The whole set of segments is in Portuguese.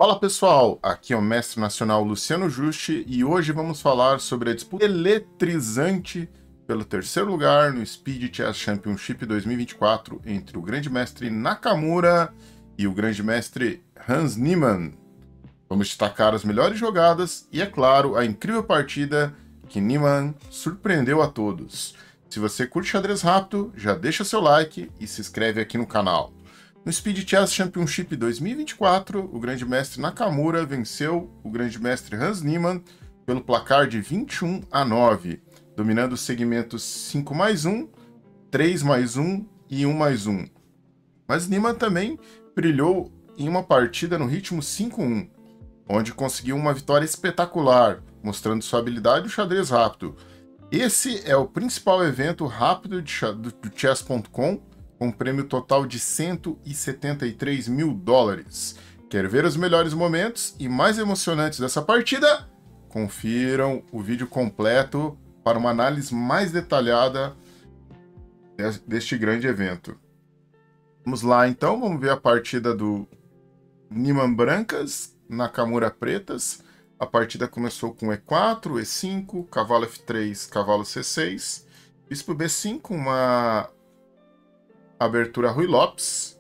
Fala pessoal, aqui é o Mestre Nacional Luciano Juste e hoje vamos falar sobre a disputa eletrizante pelo terceiro lugar no Speed Chess Championship 2024 entre o Grande Mestre Nakamura e o Grande Mestre Hans Niemann. Vamos destacar as melhores jogadas e, é claro, a incrível partida que Niemann surpreendeu a todos. Se você curte xadrez rápido, já deixa seu like e se inscreve aqui no canal. No Speed Chess Championship 2024, o Grande Mestre Nakamura venceu o Grande Mestre Hans Niemann pelo placar de 21-9, dominando os segmentos 5+1, 3+1 e 1+1. Mas Niemann também brilhou em uma partida no ritmo 5-1, onde conseguiu uma vitória espetacular, mostrando sua habilidade no xadrez rápido. Esse é o principal evento rápido do Chess.com, com um prêmio total de $173 mil. Quer ver os melhores momentos e mais emocionantes dessa partida? Confiram o vídeo completo para uma análise mais detalhada deste grande evento. Vamos lá então, vamos ver a partida do Niemann brancas, Nakamura pretas. A partida começou com E4, E5, cavalo F3, cavalo C6, bispo B5, uma abertura Ruy Lopes,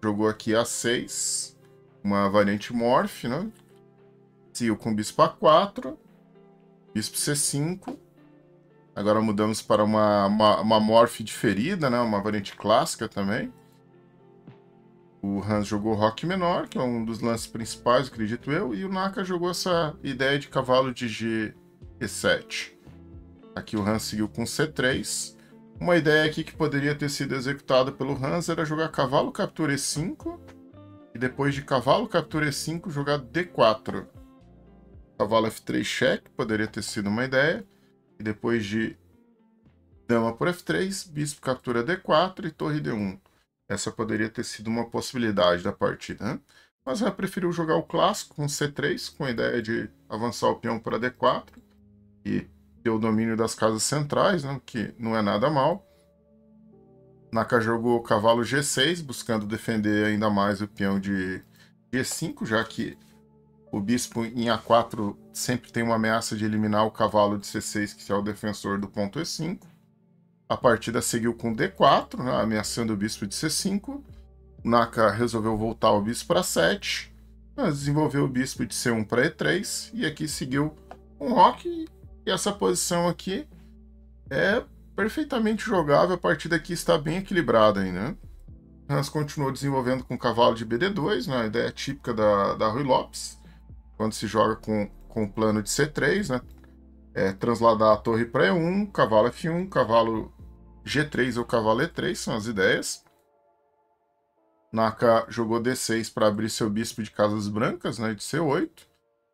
jogou aqui A6, uma variante Morph, né? Seguiu com bispo A4, bispo C5. Agora mudamos para uma Morph diferida, né? Uma variante clássica também. O Hans jogou Roque menor, que é um dos lances principais, acredito eu, e o Naka jogou essa ideia de cavalo de G E7. Aqui o Hans seguiu com C3. Uma ideia aqui que poderia ter sido executada pelo Hans era jogar cavalo captura E5 e depois de cavalo captura E5 jogar D4. Cavalo F3 cheque poderia ter sido uma ideia, e depois de dama por F3, bispo captura D4 e torre D1. Essa poderia ter sido uma possibilidade da partida, né? Mas ela preferiu jogar o clássico com C3, com a ideia de avançar o peão para D4 e ter o domínio das casas centrais, né, que não é nada mal. Naka jogou cavalo G6, buscando defender ainda mais o peão de G5, já que o bispo em A4 sempre tem uma ameaça de eliminar o cavalo de C6, que é o defensor do ponto E5. A partida seguiu com D4, né, ameaçando o bispo de C5. Naka resolveu voltar o bispo para 7, desenvolveu o bispo de C1 para E3, e aqui seguiu um roque. E essa posição aqui é perfeitamente jogável, a partida aqui está bem equilibrada ainda, né? Hans continuou desenvolvendo com cavalo de BD2, né? A ideia típica da Ruy Lopes, quando se joga com o plano de C3, né? Transladar a torre para E1, cavalo F1, cavalo G3 ou cavalo E3, são as ideias. Naka jogou D6 para abrir seu bispo de casas brancas, né? De C8.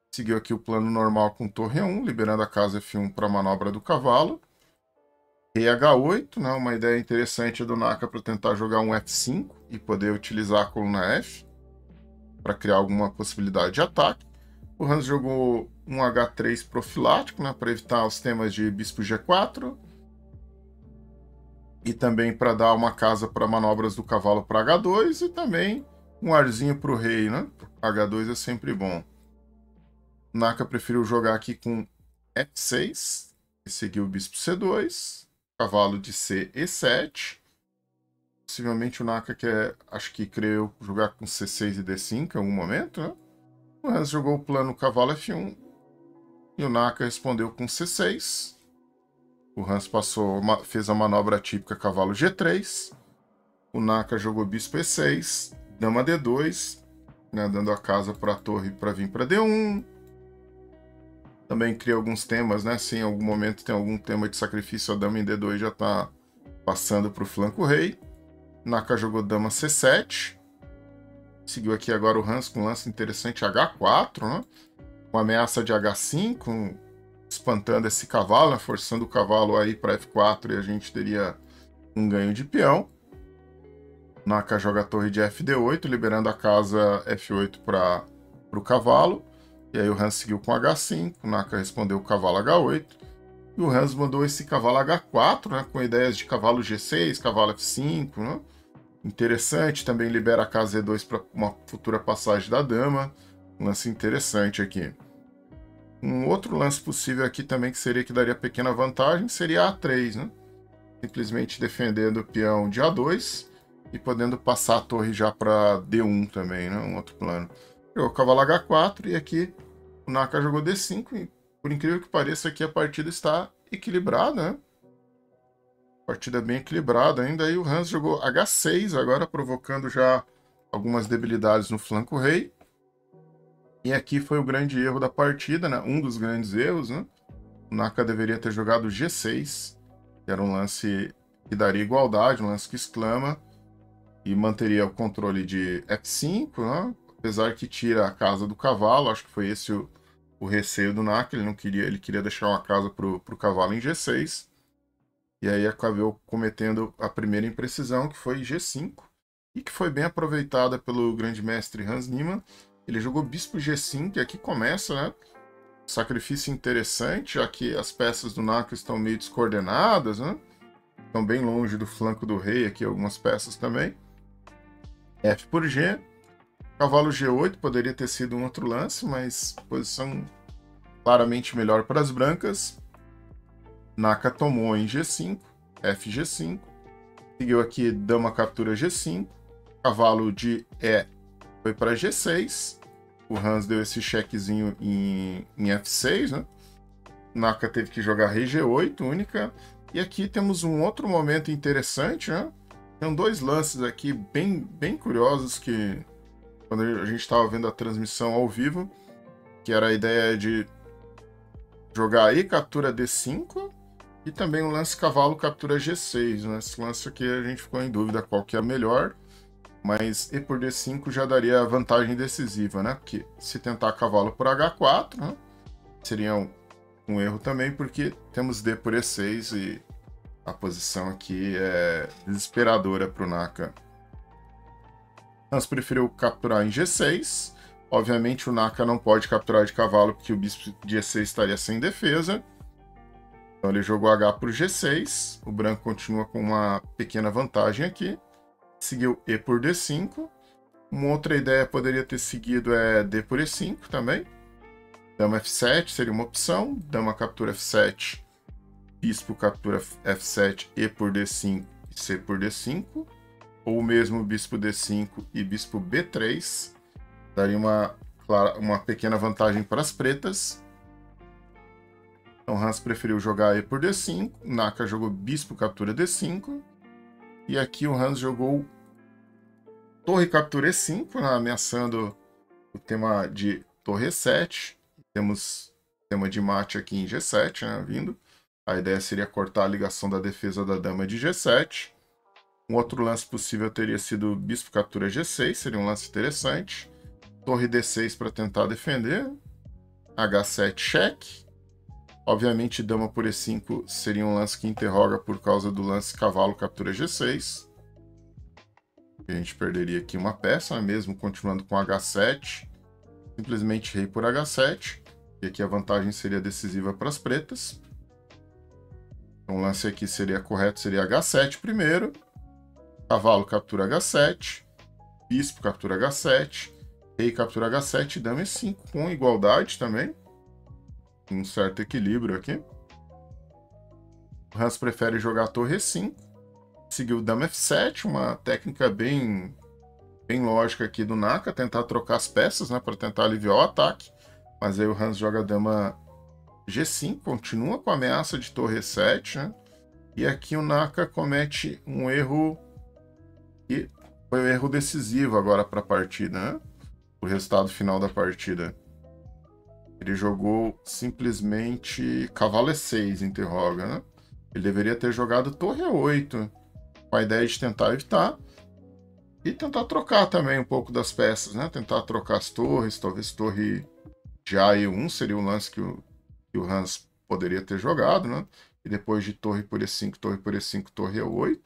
Seguiu aqui o plano normal com torre 1, liberando a casa F1 para a manobra do cavalo. Rei H8, né, uma ideia interessante do Naka para tentar jogar um F5 e poder utilizar a coluna F para criar alguma possibilidade de ataque. O Hans jogou um H3 profilático, né, para evitar os temas de bispo G4 e também para dar uma casa para manobras do cavalo para H2 e também um arzinho para o rei, né? H2 é sempre bom. Naka preferiu jogar aqui com F6, e seguiu o bispo C2, cavalo de C, E7. Possivelmente o Naka acho que creio jogar com C6 e D5 em algum momento, né? O Hans jogou o plano cavalo F1, e o Naka respondeu com C6. O Hans fez a manobra típica cavalo G3. O Naka jogou bispo E6, dama D2, né, dando a casa para a torre para vir para D1. Também cria alguns temas, né? Se em algum momento tem algum tema de sacrifício, a dama em D2 já está passando para o flanco rei. Naka jogou dama C7. Seguiu aqui agora o Hans com um lance interessante H4, né? Com ameaça de H5, espantando esse cavalo, né? Forçando o cavalo aí para F4 e a gente teria um ganho de peão. Naka joga a torre de FD8, liberando a casa F8 para o cavalo. E aí o Hans seguiu com H5, o Naka respondeu o cavalo H8. E o Hans mandou esse cavalo H4, né, com ideias de cavalo G6, cavalo F5, né? Interessante, também libera a casa E2 para uma futura passagem da dama. Lance interessante aqui. Um outro lance possível aqui também que daria pequena vantagem seria A3, né? Simplesmente defendendo o peão de A2 e podendo passar a torre já para D1 também, né? Um outro plano. Jogou cavalo H4 e aqui o Naka jogou D5 e, por incrível que pareça, aqui a partida está equilibrada, né? Partida bem equilibrada ainda. Aí o Hans jogou H6 agora, provocando já algumas debilidades no flanco rei. E aqui foi o grande erro da partida, né? Um dos grandes erros, né? O Naka deveria ter jogado G6, que era um lance que daria igualdade, um lance que exclama, e manteria o controle de F5, né? Apesar que tira a casa do cavalo, acho que foi esse o receio do Naka, ele queria deixar uma casa para o cavalo em G6, e aí acabou cometendo a primeira imprecisão, que foi G5, e que foi bem aproveitada pelo grande mestre Hans Niemann. Ele jogou bispo G5, e aqui começa, né? Sacrifício interessante, já que as peças do Naka estão meio descoordenadas, né? Estão bem longe do flanco do rei aqui, algumas peças também. F por G. Cavalo G8 poderia ter sido um outro lance, mas posição claramente melhor para as brancas. Naka tomou em G5, F G5. Seguiu aqui dama captura G5. Cavalo de E foi para G6. O Hans deu esse chequezinho em F6, né? Naka teve que jogar rei G8, única. E aqui temos um outro momento interessante, né? Tem dois lances aqui bem curiosos que, quando a gente estava vendo a transmissão ao vivo, que era a ideia de jogar E captura D5 e também o lance cavalo captura G6, né? Esse lance aqui a gente ficou em dúvida qual que é o melhor, mas E por D5 já daria vantagem decisiva, né? Porque se tentar cavalo por H4, né? Seria um erro também, porque temos D por E6 e a posição aqui é desesperadora para o Naka. Hans preferiu capturar em G6. Obviamente o Naka não pode capturar de cavalo porque o bispo de E6 estaria sem defesa. Então ele jogou H por G6. O branco continua com uma pequena vantagem aqui. Seguiu E por D5. Uma outra ideia poderia ter seguido é D por E5 também. Dama F7 seria uma opção. Dama captura F7. Bispo captura F7, E por D5 e C por D5. Ou mesmo bispo D5 e bispo B3. Daria uma pequena vantagem para as pretas. Então Hans preferiu jogar E por D5. Naka jogou bispo captura D5. E aqui o Hans jogou torre captura E5, né, ameaçando o tema de torre E7. Temos tema de mate aqui em G7, né, vindo. A ideia seria cortar a ligação da defesa da dama de G7. Um outro lance possível teria sido bispo captura G6, seria um lance interessante. Torre D6 para tentar defender. H7 cheque. Obviamente dama por E5 seria um lance que interroga por causa do lance cavalo captura G6. A gente perderia aqui uma peça, mesmo continuando com H7. Simplesmente rei por H7. E aqui a vantagem seria decisiva para as pretas. Então o lance aqui seria correto, seria H7 primeiro. Cavalo captura H7. Bispo captura H7. Rei captura H7 e dama E5 com igualdade também. Um certo equilíbrio aqui. O Hans prefere jogar torre E5. Seguiu dama F7, uma técnica bem lógica aqui do Naka, tentar trocar as peças, né, para tentar aliviar o ataque. Mas aí o Hans joga dama G5, continua com a ameaça de torre E7, né? E aqui o Naka comete um erro que foi um erro decisivo agora para a partida, né? O resultado final da partida. Ele jogou simplesmente cavalo E6, interroga, né? Ele deveria ter jogado torre E8, com a ideia de tentar evitar e tentar trocar também um pouco das peças, né? Tentar trocar as torres, talvez torre de A E1 seria o lance que o Hans poderia ter jogado, né? E depois de torre por E5, torre por E5, torre E8.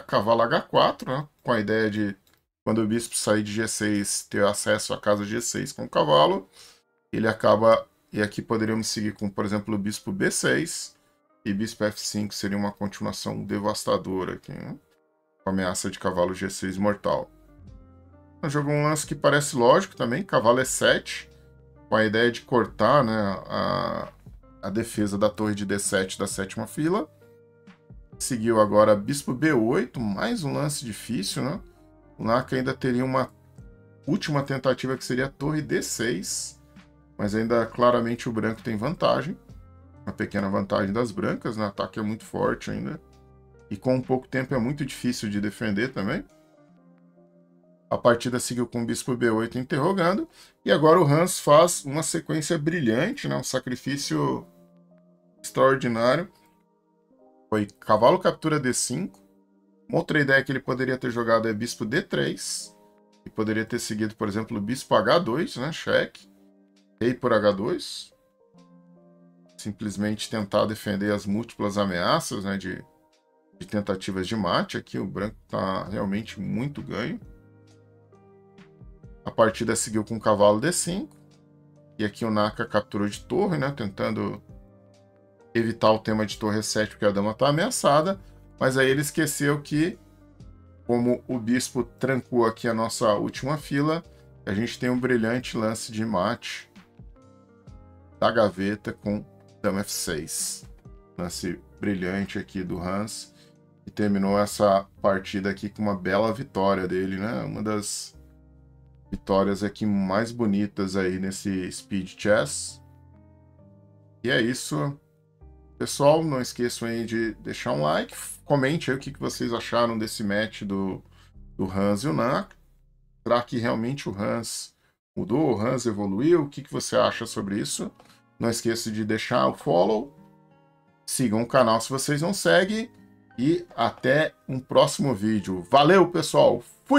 cavalo H4, né? Com a ideia de, quando o bispo sair de G6, ter acesso à casa G6 com o cavalo. Ele acaba... E aqui poderíamos seguir com, por exemplo, o bispo B6. E bispo F5 seria uma continuação devastadora aqui, né? Com ameaça de cavalo G6 mortal. Jogou um lance que parece lógico também, cavalo E7, com a ideia de cortar, né, a defesa da torre de D7 da sétima fila. Seguiu agora bispo B8, mais um lance difícil, né? O Naka ainda teria uma última tentativa que seria a torre D6, mas ainda claramente o branco tem vantagem, uma pequena vantagem das brancas, né? O ataque é muito forte ainda, e com pouco tempo é muito difícil de defender também. A partida seguiu com o bispo B8 interrogando, e agora o Hans faz uma sequência brilhante, né? Um sacrifício extraordinário. Foi cavalo captura D5. Uma outra ideia que ele poderia ter jogado é bispo D3, e poderia ter seguido, por exemplo, bispo H2, né? Cheque. Rei por H2. Simplesmente tentar defender as múltiplas ameaças, né? De tentativas de mate. Aqui o branco está realmente muito ganho. A partida seguiu com o cavalo D5. E aqui o Naka capturou de torre, né? Tentando evitar o tema de torre E7, porque a dama está ameaçada. Mas aí ele esqueceu que, como o bispo trancou aqui a nossa última fila, a gente tem um brilhante lance de mate da gaveta com dama F6. Lance brilhante aqui do Hans. E terminou essa partida aqui com uma bela vitória dele, né? Uma das vitórias aqui mais bonitas aí nesse Speed Chess. E é isso. Pessoal, não esqueçam aí de deixar um like. Comente aí o que vocês acharam desse match do Hans e o Naka. Será que realmente o Hans mudou? O Hans evoluiu? O que você acha sobre isso? Não esqueça de deixar o follow. Sigam o canal se vocês não seguem. E até um próximo vídeo. Valeu, pessoal! Fui!